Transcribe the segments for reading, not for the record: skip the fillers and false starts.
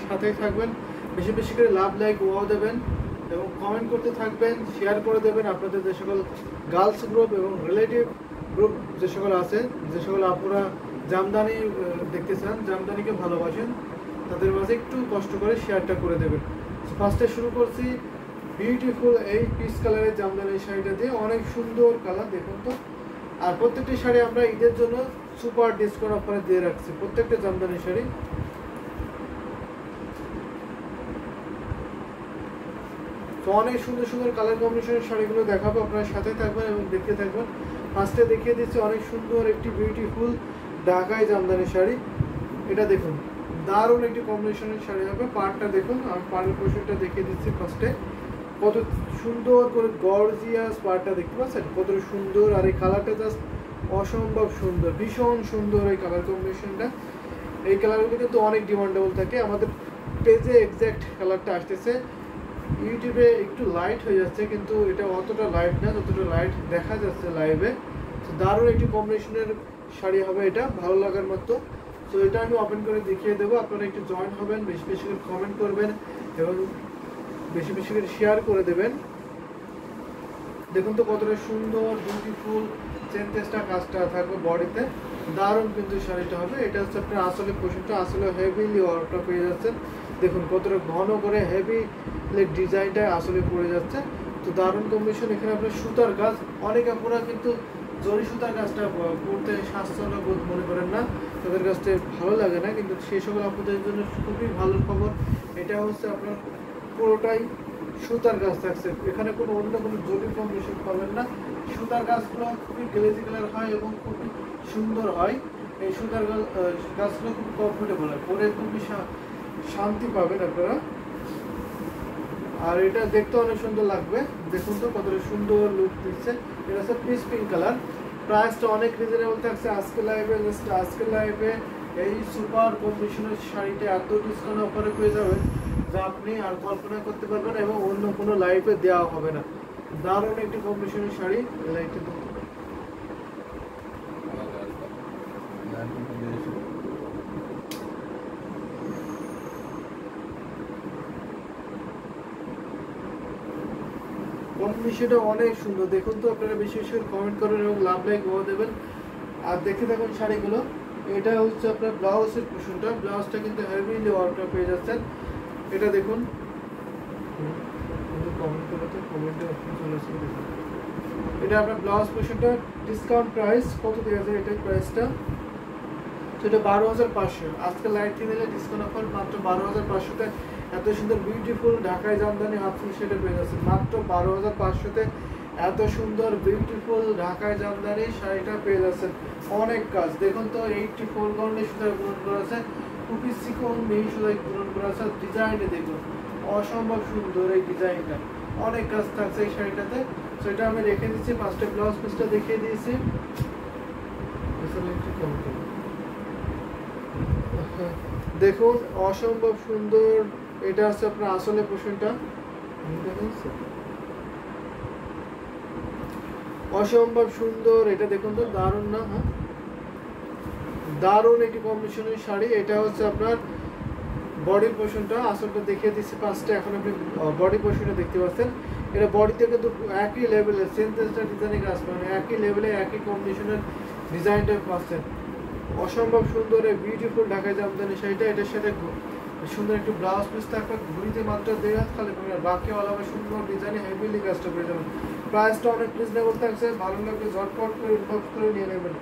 সাথেই থাকবেন, বেশি বেশি করে লাভ, লাইক, ওয়াও দেবেন এবং কমেন্ট করতে থাকবেন, শেয়ার করে দেবেন আপনাদের যে সকল গার্লস গ্রুপ এবং রিলেটিভ গ্রুপ যে সকল আছে, যে সকল আপনারা জামদানি দেখতে চান, জামদানিকে ভালোবাসেন, তাদের মাঝে একটু কষ্ট করে শেয়ারটা করে দেবেন। ফার্স্টে শুরু করছি বিউটিফুল এই পিচ কালারের জামদানি শাড়িটা দিয়ে। অনেক সুন্দর কালার দেখুন তো। আর প্রত্যেকটি শাড়ি আমরা ঈদের জন্য সুপার ডিসকাউন্ট অফারে দিয়ে রাখছি, প্রত্যেকটা জামদানি শাড়ি। তো অনেক সুন্দর সুন্দর কালার কম্বিনেশনের শাড়িগুলো দেখাবো, আপনারা সাথে থাকবেন এবং দেখতে থাকবেন। ফার্স্টে দেখিয়ে দিচ্ছি অনেক সুন্দর একটি বিউটিফুল ঢাকাই জামদানি শাড়ি। এটা দেখুন, দারুণ একটি কম্বিনেশনের শাড়ি হবে। পাড়টা দেখুন, আমি পাড়ের পোর্শনটা দেখিয়ে দিচ্ছি ফার্স্টে। কত সুন্দর করে গর্জিয়াস পাড়টা দেখতে পাচ্ছেন, কত সুন্দর। আর এই কালারটা জাস্ট অসম্ভব সুন্দর, ভীষণ সুন্দর এই কালার কম্বিনেশনটা। এই কালারগুলো কিন্তু অনেক ডিমান্ডেবল থাকে। আমাদের পেজে এক্স্যাক্ট কালারটা আসতেছে, ইউটিউবে একটু লাইট হয়ে যাচ্ছে, কিন্তু এটা অতটা লাইট না যতটা লাইট দেখা যাচ্ছে লাইভে। তো দারুণ একটি কম্বিনেশনের শাড়ি হবে এটা, ভালো লাগার মতো। তো এটা আমি ওপেন করে দেখিয়ে দেবো, আপনারা একটু জয়েন হবেন, বেশি বেশি করে কমেন্ট করবেন এবং বেশি বেশি করে শেয়ার করে দেবেন। দেখুন তো কতটা সুন্দর বিউটিফুল চেন টেস্টা কাজটা থাকবে বডিতে, দারুণ কিন্তু শাড়িটা হবে। এটা হচ্ছে আপনার আসলে পোশাকটা, আসলে হেভিলি ওয়ার্কটা পেয়ে যাচ্ছেন। দেখুন কতটা ঘন করে হেভি ডিজাইনটা আসলে পড়ে যাচ্ছে। তো দারুণ কম্বিনেশন। এখানে আপনার সুতার কাজ, অনেক আপনারা কিন্তু জরি সুতার কাজটা পড়তে স্বাস্থ্যজনক বোধ মনে করেন না, তাদের কাছে ভালো লাগে না, কিন্তু সেই সকল আপনাদের জন্য খুবই ভালো খবর। এটা হচ্ছে আপনার পুরোটাই সুতার কাজ থাকছে, এখানে কোনো অন্য কোনো জরি কম্বিনেশন পাবেন না। সুতার কাজগুলো খুবই গ্লেজি কালার হয় এবং খুবই সুন্দর হয়। এই সুতার কাজগুলো খুব কমফোর্টেবল হয়, পরে খুবই শান্তি পাবেন আপনারা। আর এটা দেখতে অনেক সুন্দর লাগবে, দেখুন তো কতটা সুন্দর লুক দিচ্ছে। এটা হচ্ছে পিচ পিঙ্ক কালার। প্রাইসটা অনেক রিজনেবল থাকছে আজকে লাইভে। জাস্ট আজকে লাইভে এই সুপার কম্বিনেশনের শাড়িটা এত ডিসকাউন্ট অফারে পেয়ে যাবেন যা আপনি আর কল্পনা করতে পারবেন এবং অন্য কোনো লাইভে দেওয়া হবে না। দারুণ একটি কম্বিনেশনের শাড়ি। লাইটটা কম্বিনেশনটা অনেক সুন্দর, দেখুন তো। আপনারা বেশি বেশি কমেন্ট করবেন এবং লাভ, লাইক, ও দেবেন আর দেখে থাকুন শাড়িগুলো। এটা হচ্ছে আপনার ব্লাউজের পোর্শনটা, ব্লাউজটা কিন্তু হেভিলি ওয়ার্কটা পেয়ে যাচ্ছেন। এটা দেখুন, কমেন্ট করে তো কমেন্টে অপশন চলে আসছে। দেখুন এটা আপনার ব্লাউজ পোর্শনটা, ডিসকাউন্ট প্রাইস কত দেওয়া যায় এটার প্রাইসটা। তো এটা 12,500, আজকে লাইট কিনে নিলে ডিসকাউন্ট অফার মাত্র 12,500-তে এত সুন্দর বিউটিফুল ঢাকাই জামদানি হাফ ফুল সেটে পেয়ে যাচ্ছে মাত্র 12,500-তে। এত সুন্দর বিউটিফুল ঢাকাই জামদানি শাড়িটা পেয়ে যাচ্ছেন। অনেক কাজ দেখুন তো, 84 গন্ডে সুতায় পূরণ করা আছে, খুবই চিকন মিহি সুতায় পূরণ করা আছে। ডিজাইনটা দেখুন অসম্ভব সুন্দর, এই ডিজাইনটা অনেক কাজ থাকছে এই শাড়িটাতে। তো এটা আমি রেখে দিচ্ছি, ফার্স্টে ব্লাউজ পিসটা দেখিয়ে দিয়েছি। দেখুন অসম্ভব সুন্দর। এটা হচ্ছে আপনার আসলে পোর্শনটা, অসম্ভব সুন্দর। এটা দেখুন তো দারুণ না, হ্যাঁ দারুণ একটি কম্বিনেশনের শাড়ি। এটা হচ্ছে আপনার বডির পোর্শনটা, আসলটা দেখিয়ে দিচ্ছি ফার্স্টে। এখন আপনি বডি পোর্শনটা দেখতে পাচ্ছেন। এটা বডিতে কিন্তু একই লেভেলের সেন্টেন্সটা ডিজাইনিং কাজ, মানে একই লেভেলে একই কম্বিনেশনের ডিজাইনটা পাচ্ছেন। অসম্ভব সুন্দর এই বিউটিফুল ঢাকাই জামদানি শাড়িটা। এটার সাথে সুন্দর একটু ব্লাউজ পিস থাকবে, ঘুরিতে মাত্র 1.5 খালি পাবেন, বাকি আলাদা সুন্দর ডিজাইনে হেভিলি কাজটা পেয়ে যাবেন। প্রাইসটা অনেক রিজনেবল থাকছে, ভালো লাগবে ঝটপট করে ইনবক্স করে নিয়ে নেবেন।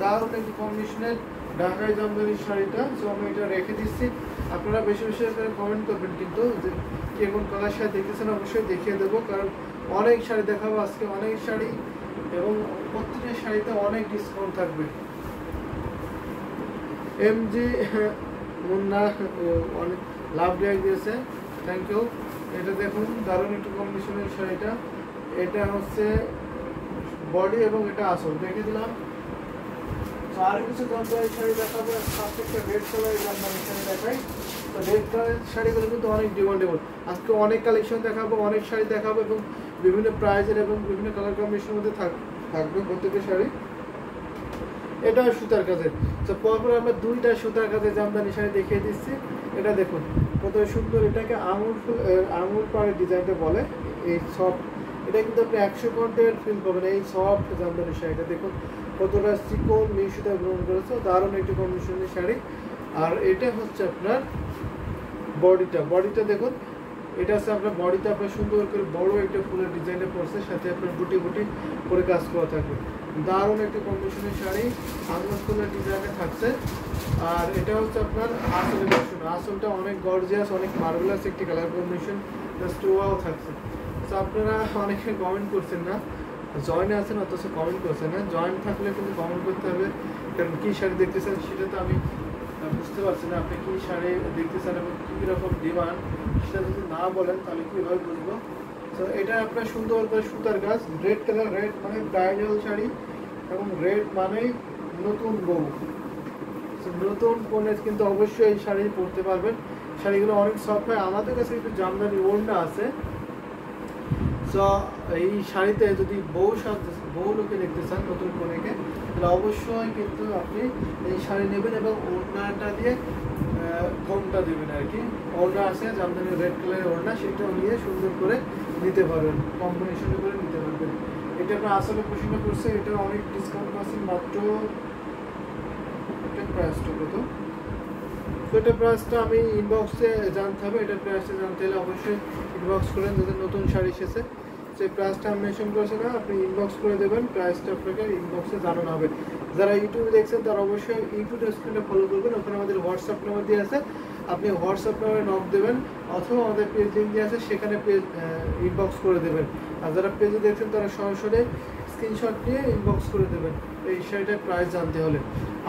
দারুণ একটি কম্বিনেশনের ঢাকাই জামদানি শাড়িটা। সো আমি এটা রেখে দিচ্ছি, আপনারা বেশি বেশি করে কমেন্ট করবেন কিন্তু যে কে কোন কালার শাড়ি দেখতেছেন, অবশ্যই দেখিয়ে দেবো, কারণ অনেক শাড়ি দেখাবো আজকে, অনেক শাড়ি এবং প্রত্যেকটা শাড়িতে অনেক ডিসকাউন্ট থাকবে। এমজি মুন্না অনেক লাভ রিয়াক্ট দিয়েছে, থ্যাংক ইউ। এটা দেখুন দারুণ একটু কম্বিনেশনের শাড়িটা। এটা হচ্ছে বডি এবং এটা আসল দেখে দিলাম। তো আর কিছু জামদানি শাড়ি দেখাবো, প্রত্যেকটা রেড কালারের জামদানি শাড়ি দেখাই। তো রেড কালারের শাড়িগুলো কিন্তু অনেক ডিমান্ডেবল। আজকে অনেক কালেকশন দেখাবো, অনেক শাড়ি দেখাবো এবং বিভিন্ন প্রাইজের এবং বিভিন্ন কালার কম্বিনেশনের মধ্যে থাকবে প্রত্যেকটা শাড়ি। এটা সুতার কাজের। তো পরপর আমরা দুইটা সুতার কাজের জামদানি শাড়ি দেখিয়ে দিচ্ছি। এটা দেখুন কত সুন্দর, এটাকে আঙুর পাড়ের ডিজাইনটা বলে। এই সফট, এটা কিন্তু আপনি 100% ফিল পাবেন এই সফট জামদানি শাড়িটা। দেখুন কতটা চিকন মিহি সুতা গ্রহণ করেছে, দারুণ একটি কম্বিনেশনের শাড়ি। আর এটা হচ্ছে আপনার বডিটা দেখুন, এটা হচ্ছে আপনার বডিতে আপনার সুন্দর করে বড় একটা ফুলের ডিজাইনে পড়ছে, সাথে আপনার গুটি গুটি করে কাজ করা থাকবে। দারুণ একটি কম্বিনেশনের শাড়ি, আঙুর ফুলের ডিজাইনে থাকছে। আর এটা হচ্ছে আপনার আসলের পোর্শন, আসলটা অনেক গর্জিয়াস, অনেক মার্ভেলাস একটি কালার কম্বিনেশন, জাস্ট ওয়াও থাকছে। তো আপনারা অনেকে কমেন্ট করছেন না, জয়েনে আছেন অথচ কমেন্ট করছেন না। জয়েন থাকলে কিন্তু কমেন্ট করতে হবে, কারণ কী শাড়ি দেখতেছেন সেটা তো আমি বুঝতে পারছি না। আপনি কী শাড়ি দেখতেছেন এবং কী রকম ডিমান্ড সেটা যদি না বলেন তাহলে কীভাবে বুঝবো। তো এটা আপনার সুন্দর করে সুতার কাজ, রেড কালার, রেড মানে ব্রাইডাল শাড়ি এবং রেড মানেই নতুন বউ। নতুন কনে কিন্তু অবশ্যই এই শাড়ি পরতে পারবেন। শাড়িগুলো অনেক সফট হয়। আমাদের কাছে কিন্তু জামদানি ওড়না আছে। তো এই শাড়িতে যদি বউ লোকে দেখতে চান নতুন কনেকে, তাহলে অবশ্যই কিন্তু আপনি এই শাড়ি নেবেন এবং ওড়নাটা দিয়ে ঘোমটা দেবেন আর কি। ওড়না আছে জামদানি রেড কালারের ওড়না, সেটাও নিয়ে সুন্দর করে নিতে পারবেন, কম্বিনেশন করে নিতে পারবেন। এটা আপনার আসলে প্রশ্ন করছে, এটা অনেক ডিসকাউন্ট পাচ্ছেন, মাত্র প্রাইসটা কত। তো এটা প্রাইসটা আমি ইনবক্সে জানতে হবে, এটা প্রাইসটা জানতে হলে অবশ্যই ইনবক্স করেন। যাদের নতুন শাড়ি এসেছে সেই প্রাইসটা আমি মেনশন করেছি না, আপনি ইনবক্স করে দেবেন, প্রাইসটা আপনাকে ইনবক্সে জানানো হবে। যারা ইউটিউবে দেখছেন তারা অবশ্যই ইউটিউব স্ক্রিনে ফলো করবেন, ওখানে আমাদের হোয়াটসঅ্যাপ নাম্বার দিয়ে আছে, আপনি হোয়াটসঅ্যাপ নাম্বারে নক দেবেন অথবা আমাদের পেজ লিঙ্ক দিয়ে আছে, সেখানে পেজ ইনবক্স করে দেবেন। আর যারা পেজে দেখছেন তারা সরাসরি স্ক্রিনশট নিয়ে ইনবক্স করে দেবেন এই শাড়িটার প্রাইস জানতে হলে।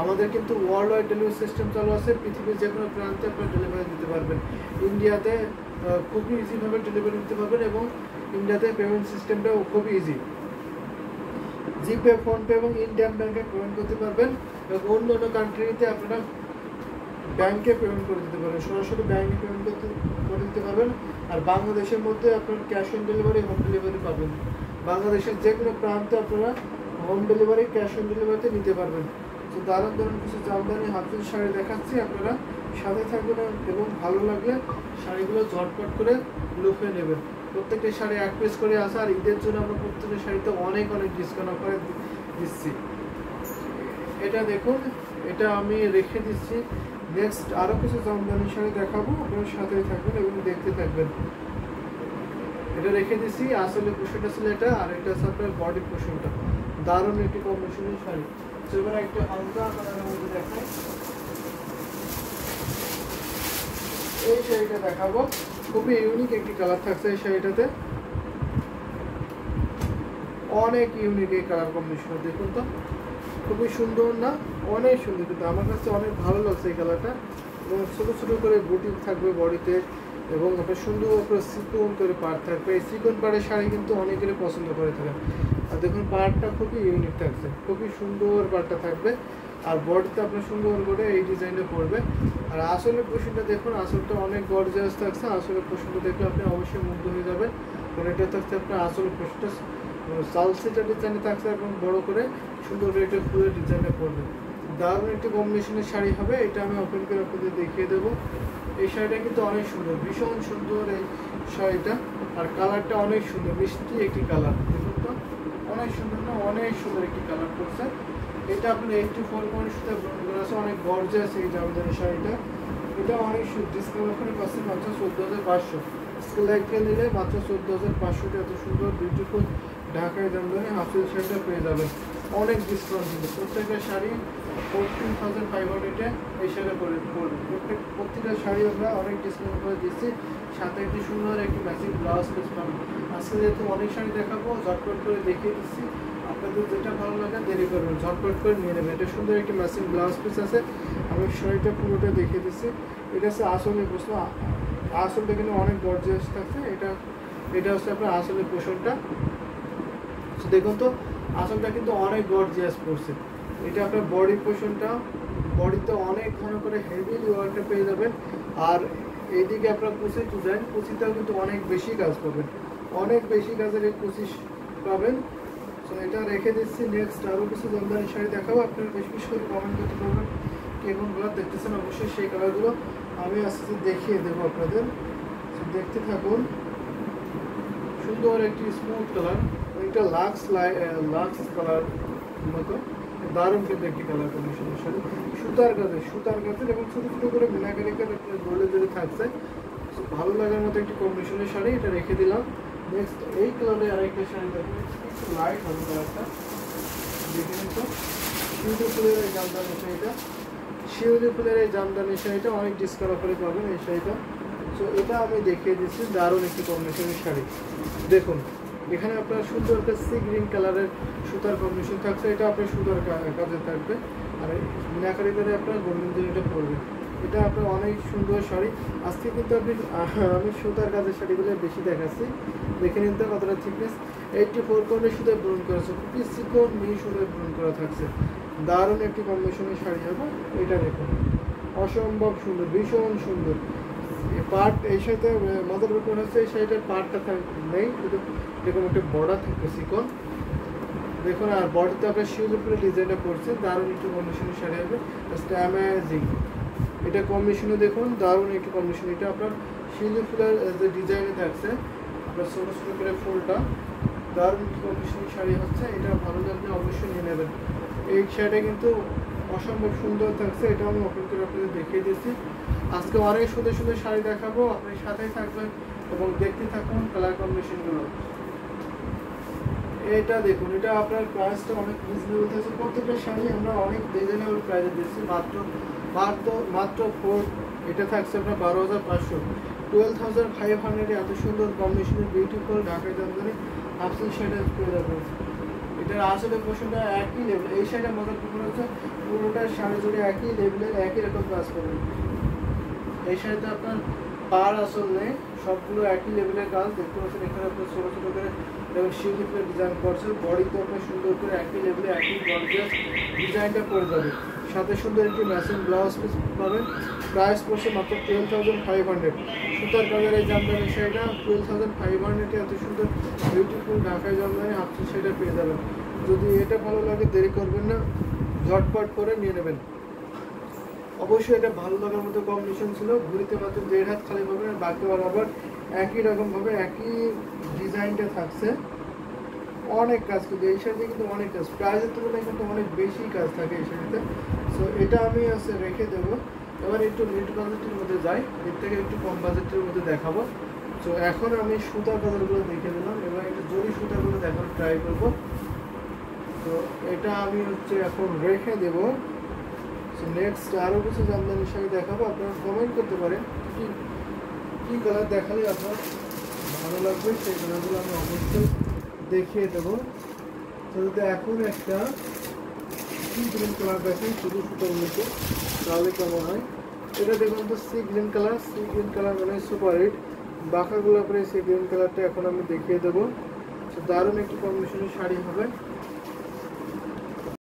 আমাদের কিন্তু ওয়ার্ল্ড ওয়াইড ডেলিভারি সিস্টেম চালু আছে, পৃথিবীর যে কোনো প্রান্তে আপনার ডেলিভারি দিতে পারবেন। ইন্ডিয়াতে খুবই ইজিভাবে ডেলিভারি দিতে পারবেন এবং ইন্ডিয়াতে পেমেন্ট সিস্টেমটাও খুবই ইজি। জিপে, ফোনপে এবং ইন্ডিয়ান ব্যাংকে পেমেন্ট করতে পারবেন এবং অন্য অন্য কান্ট্রিতে আপনারা ব্যাংকে পেমেন্ট করে দিতে পারবেন, সরাসরি ব্যাংকে পেমেন্ট করে দিতে পারবেন। আর বাংলাদেশের মধ্যে আপনার cash on delivery, home delivery পাবেন। বাংলাদেশের যে কোনো প্রান্তে আপনারা হোম ডেলিভারি, ক্যাশ অন ডেলিভারিতে নিতে পারবেন। তো দারুণ দারুণ কিছু জামদানি হাফিজ শাড়ি দেখাচ্ছি, আপনারা সাথে থাকবেন এবং ভালো লাগলে শাড়িগুলো ঝটপট করে লুফে নেবেন। প্রত্যেকটা শাড়ি এক পিস করে আসে, আর ঈদের জন্য আমরা প্রত্যেকটা শাড়িতে অনেক অনেক ডিসকাউন্ট অফারে দিচ্ছি। এটা দেখুন, এটা আমি রেখে দিচ্ছি। নেক্সট আরও কিছু জামদানি শাড়ি দেখাবো, আপনার সাথেই থাকবেন এবং দেখতে থাকবেন। এটা রেখে দিচ্ছি, আসলে পোশনটা ছিল এটা, আর এটা হচ্ছে আপনার বডি পোশনটা। দারুণ একটি কম্বিনেশনের শাড়ি। তো এবার একটা হালকা কালারের মধ্যে দেখাই, এই শাড়িটা দেখাবো। খুবই ইউনিক একটি কালার থাকছে এই শাড়িটাতে, অনেক ইউনিক এই কালার কম্বিনেশন। দেখুন তো খুবই সুন্দর না, অনেক সুন্দর, কিন্তু আমার কাছে অনেক ভালো লাগছে এই কালারটা। এবং ছোটো ছোটো করে বুটিক থাকবে বডিতে এবং আপনার সুন্দর করে সিকোন করে পাড় থাকবে। এই সিকোন পাড়ের শাড়ি কিন্তু অনেকেরই পছন্দ করে থাকে। আর দেখুন পাড়টা খুবই ইউনিক থাকছে, খুবই সুন্দর পাড়টা থাকবে। আর বডিতে আপনার সুন্দর করে এই ডিজাইনে পড়বে। আর আসলে পোশনটা দেখুন, আসলটা অনেক গর্জিয়াস থাকছে। আসলে পোশনটা দেখলে আপনি অবশ্যই মুগ্ধ হয়ে যাবেন, কারণ এটা থাকছে আপনার আসলে পোশনটা সালসিটা ডিজাইনে থাকছে এবং বড় করে সুন্দর করে একটা ফুলের ডিজাইনে পড়বে। দারুণ একটি কম্বিনেশনের শাড়ি হবে। এটা আমি ওপেন করে আপনাদের দেখিয়ে দেবো। এই শাড়িটা কিন্তু অনেক সুন্দর, ভীষণ সুন্দর এই শাড়িটা। আর কালারটা অনেক সুন্দর, মিষ্টি একটি কালার। দেখুন তো অনেক সুন্দর না, অনেক সুন্দর একটি কালার করছে। এটা আপনার 84 সুতা ব্রন করা আছে, অনেক গর্জিয়াস এই জামদানি শাড়িটা। এটা অনেক ডিসকাউন্ট ওখানে পাচ্ছেন মাত্র 14,500। স্কেল থেকে নিলে মাত্র 14,500 এত সুন্দর বিউটিফুল ঢাকায় জামদানি হাফিজ শাড়িটা পেয়ে যাবেন। অনেক ডিসকাউন্ট কিন্তু প্রত্যেকটা শাড়ি 14,500 এই শাড়ি করে পড়বে। প্রত্যেকটা শাড়ি আমরা অনেক ডিসকাউন্ট করে দিচ্ছি, সাথে একটি সুন্দর একটি ম্যাচিং ব্লাউজ পিস পাবেন। আজকে যেহেতু অনেক শাড়ি দেখাবো, ঝটপট করে দেখিয়ে দিচ্ছি। আপনাদের যেটা ভালো লাগে দেরি করবেন, ঝটপট করে নিয়ে নেবেন। এটা সুন্দর একটি ম্যাচিং ব্লাউজ পিস আছে, আমি শাড়িটা পুরোটা দেখিয়ে দিচ্ছি। এটা হচ্ছে আসলে প্রশ্ন, আসলটা কিন্তু অনেক গর্জিয়াস থাকছে। এটা হচ্ছে আপনার আসলে পোশনটা। দেখুন তো আসলটা কিন্তু অনেক গর্জিয়াস পড়ছে। এটা আপনার বডি পোশনটা, বডিতে অনেক ঘন করে হেভি ওয়ার্কটা পেয়ে যাবেন। আর এইদিকে আপনার কুচি ডিজাইন, কুচিটাও কিন্তু অনেক বেশি কাজ পাবেন, অনেক বেশি কাজের এই কুচি পাবেন। তো এটা রেখে দিচ্ছি। নেক্সট আরও কিছু জামদানি শাড়ি দেখাবো, আপনারা বেশি বেশি করে কমেন্ট করতে পারবেন কে কোন কালার দেখতেছেন, অবশ্যই সেই কালারগুলো আমি আস্তে দেখিয়ে দেবো আপনাদের। তো দেখতে থাকুন। সুন্দর একটি স্মুথ কালার, এটা লাক্স কালার মতো দারুণ কিন্তু একটি কালার কম্বিনেশনের শাড়ি, সুতার কাজের এবং ছোটো ছোটো করে মিনাকারি গোল্ডের যদি থাকছে, ভালো লাগার মতো একটি কম্বিনেশনের শাড়ি, এটা রেখে দিলাম। নেক্সট এই কালারে আরেকটা শাড়ি দেখবেন, একটু লাইট হবে কালারটা, দেখে নিন। শিউলি ফুলের এই জামদানি শাড়িটা, শিউলি ফুলের এই জামদানি শাড়িটা অনেক ডিসকাউন্ট অফারে পাবেন এই শাড়িটা। সো এটা আমি দেখিয়ে দিচ্ছি, দারুণ একটি কম্বিনেশনের শাড়ি। দেখুন এখানে আপনার সুন্দর একটা সি গ্রিন কালারের সুতার কম্বিনেশন থাকছে, এটা আপনার সুতার কাজে থাকবে, আর মিনাকারি করে আপনার গোল্ডেন জরিটা পরবে। এটা আপনার অনেক সুন্দর শাড়ি। আজকে কিন্তু আমি সুতার কাজের শাড়িগুলো বেশি দেখাচ্ছি, দেখে নিতে কতটা থিকনেস। 84 কোণের সুতায় ব্রুন করেছে, খুবই চিকন মিহি সুতায় ব্রুন করা থাকছে, দারুণ একটি কম্বিনেশনের শাড়ি হবে। এটা দেখুন অসম্ভব সুন্দর, ভীষণ সুন্দর। পার্ট এই সাথে মজার ব্যাপার হচ্ছে এই শাড়িটার পার্টটা নেই, শুধু এরকম একটা বর্ডার থাকবে চিকন, দেখুন। আর বডিতে আপনার শিউলির উপরে ডিজাইনটা পড়ছে, দারুণ একটু কম্বিনেশনের শাড়ি হবে, জাস্ট অ্যামেজিং। এটা কম্বিনেশনে দেখুন দারুণ একটু কম্বিনেশন, এটা আপনার শিউলি ফুলের যে ডিজাইনে থাকছে, আপনার ছোটো ছোটো করে ফুলটা, দারুণ একটু কম্বিনেশনের শাড়ি হচ্ছে। এটা ভালো লাগলে অবশ্যই নিয়ে নেবেন। এই শাড়িটা কিন্তু অসম্ভব সুন্দর থাকছে, এটা আমি ওপেন করে আপনাদের দেখিয়ে দিচ্ছি। আজকে অনেক সুন্দর সুন্দর শাড়ি দেখাবো, আপনি সাথেই থাকবেন এবং দেখতে থাকুন কালার কম্বিনেশনগুলো। এটা দেখুন, এটা আপনার প্রাইসটা অনেক রিজনেবল থাকছে, প্রত্যেকটা শাড়ি আমরা অনেক রিজনেবল প্রাইসে দিচ্ছি, মাত্র 4। এটা থাকছে আপনার 12,500, 12,500 এত সুন্দর কম্বিনেশনের বিউটিফুল ঢাকাই জামদানি আপসিল শাড়ি পেয়ে যাবেন। এটার আসলে পোর্শনটা একই লেভেল, এই শাড়িটা মজার ব্যাপার হচ্ছে পুরোটা শাড়ি জুড়ে একই লেভেলের একই রকম কাজ করবেন। এই শাড়িতে আপনার পার আসল নেই, সবগুলো একই লেভেলের কাজ দেখতে পাচ্ছেন। এখানে আপনার ছোটো ছোটো করে এবং শিউলি ফুলের ডিজাইন করছে, বডিতে আপনার সুন্দর করে একই লেভেলে একই গর্জিয়াস ডিজাইনটা করে যাবে, সাথে সুন্দর একটি ম্যাচিং ব্লাউজ পিস পাবেন। প্রাইস পড়ছে মাত্র 12,500। সুতার কালার এই জামদানি শাড়িটা 12,500 এত সুন্দর বিউটিফুল ঢাকাই জামদানি আপনি সেটা পেয়ে যাবেন। যদি এটা ভালো লাগে দেরি করবেন না, ঝটপট করে নিয়ে নেবেন। অবশ্যই এটা ভালো লাগার মতো কম্বিনেশন ছিল। ঘুরিতে মাত্র 1.5 হাত খালি পাবেন, আর বাকি বরাবর একই রকমভাবে একই ডিজাইনটা থাকছে, অনেক কাজ কিন্তু এই শাড়িতে কিন্তু অনেক কাজ, প্রাইসের তুলনায় কিন্তু অনেক বেশি কাজ থাকে এই শাড়িতে। সো এটা আমি রেখে দেবো। এবার একটু মিড বাজেটের মধ্যে যাই, এর থেকে একটু কম বাজেটের মধ্যে দেখাবো। সো এখন আমি সুতার কালারগুলো দেখে দিলাম, এবার একটু জরি সুতাগুলো দেখানোর ট্রাই করবো। তো এটা আমি এখন রেখে দেবো। সো নেক্সট আরও কিছু জামদানি শাড়ি দেখাবো, আপনারা কমেন্ট করতে পারেন কী কালার দেখালে আপনার ভালো লাগবে, সেই কালারগুলো আমি অবশ্যই দেখিয়ে দেবো। তো যদি এখন একটা সি গ্রিন কালার দেখেন শুধু সুতোর মতো, তাহলে কেমন হয়। এটা দেখুন তো সি গ্রিন কালার মানে সুপার হিট, বাঁকাগুলো পরে সি গ্রিন কালারটা এখন আমি দেখিয়ে দেবো। তো দারুণ একটি কম্বিনেশনের শাড়ি হবে।